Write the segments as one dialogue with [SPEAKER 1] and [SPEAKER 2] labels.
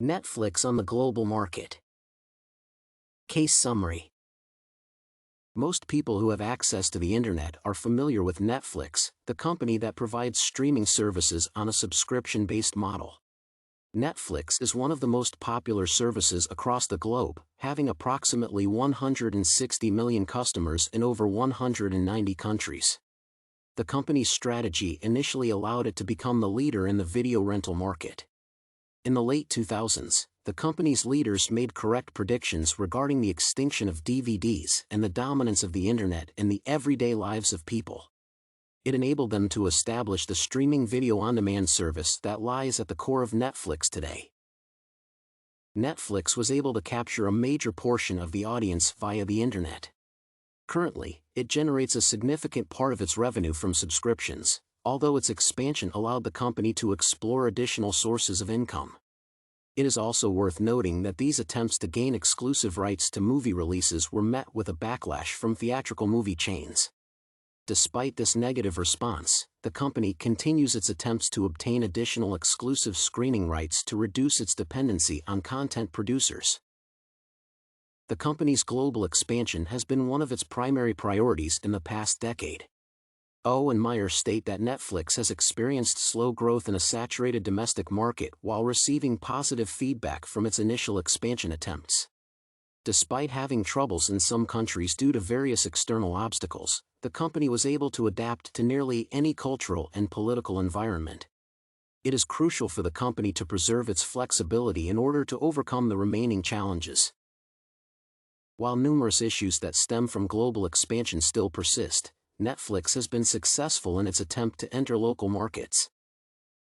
[SPEAKER 1] Netflix on the global market. Case summary. Most people who have access to the internet are familiar with Netflix, the company that provides streaming services on a subscription-based model. Netflix is one of the most popular services across the globe, having approximately 160 million customers in over 190 countries. The company's strategy initially allowed it to become the leader in the video rental market. In the late 2000s, the company's leaders made correct predictions regarding the extinction of DVDs and the dominance of the internet in the everyday lives of people. It enabled them to establish the streaming video on-demand service that lies at the core of Netflix today. Netflix was able to capture a major portion of the audience via the internet. Currently, it generates a significant part of its revenue from subscriptions, although its expansion allowed the company to explore additional sources of income. It is also worth noting that these attempts to gain exclusive rights to movie releases were met with a backlash from theatrical movie chains. Despite this negative response, the company continues its attempts to obtain additional exclusive screening rights to reduce its dependency on content producers. The company's global expansion has been one of its primary priorities in the past decade. And Myer state that Netflix has experienced slow growth in a saturated domestic market while receiving positive feedback from its initial expansion attempts. Despite having troubles in some countries due to various external obstacles, the company was able to adapt to nearly any cultural and political environment. It is crucial for the company to preserve its flexibility in order to overcome the remaining challenges. While numerous issues that stem from global expansion still persist, Netflix has been successful in its attempt to enter local markets.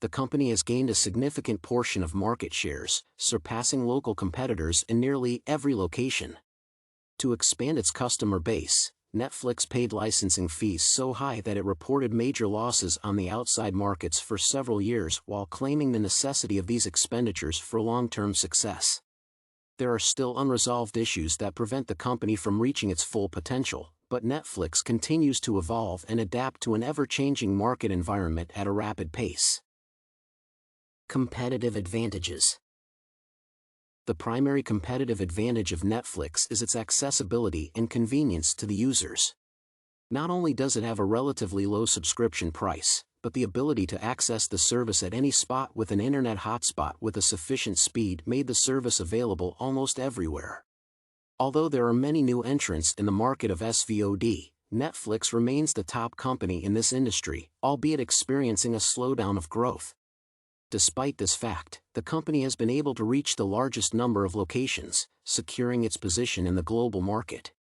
[SPEAKER 1] The company has gained a significant portion of market shares, surpassing local competitors in nearly every location. To expand its customer base, Netflix paid licensing fees so high that it reported major losses on the outside markets for several years while claiming the necessity of these expenditures for long-term success. There are still unresolved issues that prevent the company from reaching its full potential, but Netflix continues to evolve and adapt to an ever-changing market environment at a rapid pace. Competitive advantages. The primary competitive advantage of Netflix is its accessibility and convenience to the users. Not only does it have a relatively low subscription price, but the ability to access the service at any spot with an internet hotspot with a sufficient speed made the service available almost everywhere. Although there are many new entrants in the market of SVOD, Netflix remains the top company in this industry, albeit experiencing a slowdown of growth. Despite this fact, the company has been able to reach the largest number of locations, securing its position in the global market.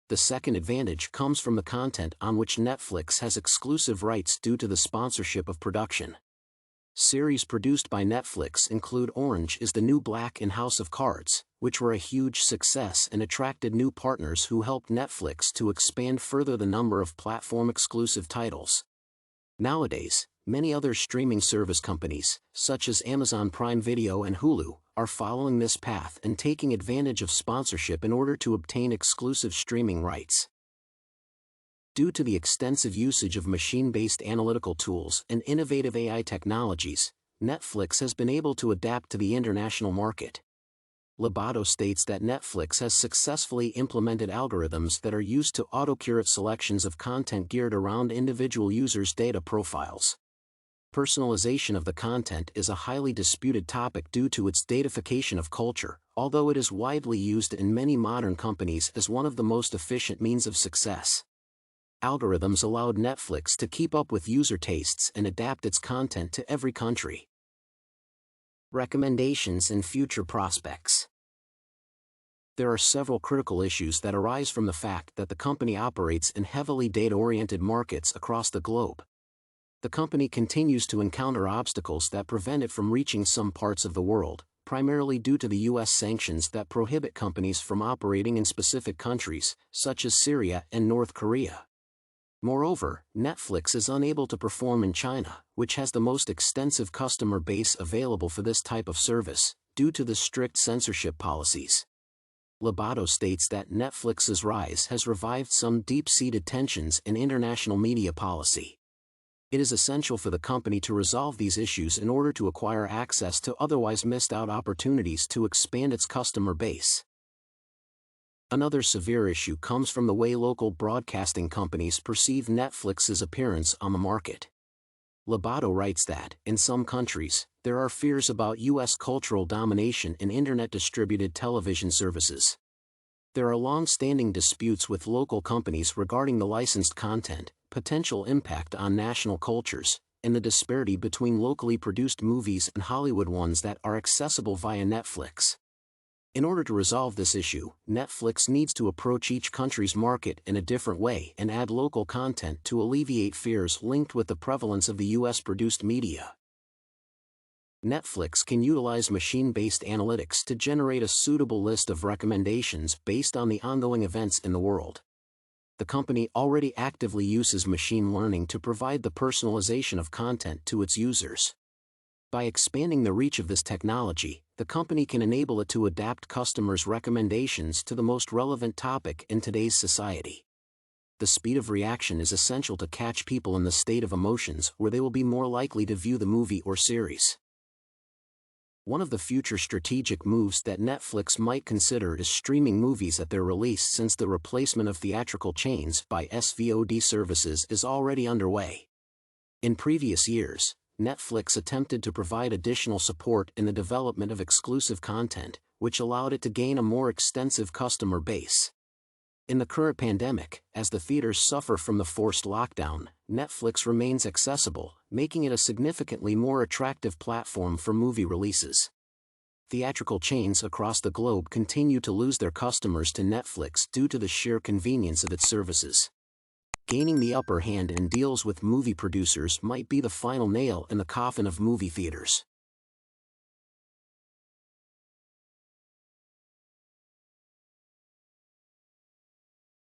[SPEAKER 1] The second advantage comes from the content on which Netflix has exclusive rights due to the sponsorship of production. Series produced by Netflix include Orange is the New Black and House of Cards, which were a huge success and attracted new partners who helped Netflix to expand further the number of platform-exclusive titles. Nowadays, many other streaming service companies, such as Amazon Prime Video and Hulu, are following this path and taking advantage of sponsorship in order to obtain exclusive streaming rights. Due to the extensive usage of machine-based analytical tools and innovative AI technologies, Netflix has been able to adapt to the international market. Lobato states that Netflix has successfully implemented algorithms that are used to auto-curate selections of content geared around individual users' data profiles. Personalization of the content is a highly disputed topic due to its datafication of culture, although it is widely used in many modern companies as one of the most efficient means of success. Algorithms allowed Netflix to keep up with user tastes and adapt its content to every country. Recommendations and future prospects. There are several critical issues that arise from the fact that the company operates in heavily data-oriented markets across the globe. The company continues to encounter obstacles that prevent it from reaching some parts of the world, primarily due to the U.S. sanctions that prohibit companies from operating in specific countries, such as Syria and North Korea. Moreover, Netflix is unable to perform in China, which has the most extensive customer base available for this type of service, due to the strict censorship policies. Lobato states that Netflix's rise has revived some deep-seated tensions in international media policy. It is essential for the company to resolve these issues in order to acquire access to otherwise missed out opportunities to expand its customer base. Another severe issue comes from the way local broadcasting companies perceive Netflix's appearance on the market. Lobato writes that, in some countries, there are fears about U.S. cultural domination in internet-distributed television services. There are long-standing disputes with local companies regarding the licensed content, potential impact on national cultures, and the disparity between locally produced movies and Hollywood ones that are accessible via Netflix. In order to resolve this issue, Netflix needs to approach each country's market in a different way and add local content to alleviate fears linked with the prevalence of the US-produced media. Netflix can utilize machine-based analytics to generate a suitable list of recommendations based on the ongoing events in the world. The company already actively uses machine learning to provide the personalization of content to its users. By expanding the reach of this technology, the company can enable it to adapt customers' recommendations to the most relevant topic in today's society. The speed of reaction is essential to catch people in the state of emotions where they will be more likely to view the movie or series. One of the future strategic moves that Netflix might consider is streaming movies at their release, since the replacement of theatrical chains by SVOD services is already underway. In previous years, Netflix attempted to provide additional support in the development of exclusive content, which allowed it to gain a more extensive customer base. In the current pandemic, as the theaters suffer from the forced lockdown, Netflix remains accessible, making it a significantly more attractive platform for movie releases. Theatrical chains across the globe continue to lose their customers to Netflix due to the sheer convenience of its services. Gaining the upper hand in deals with movie producers might be the final nail in the coffin of movie theaters.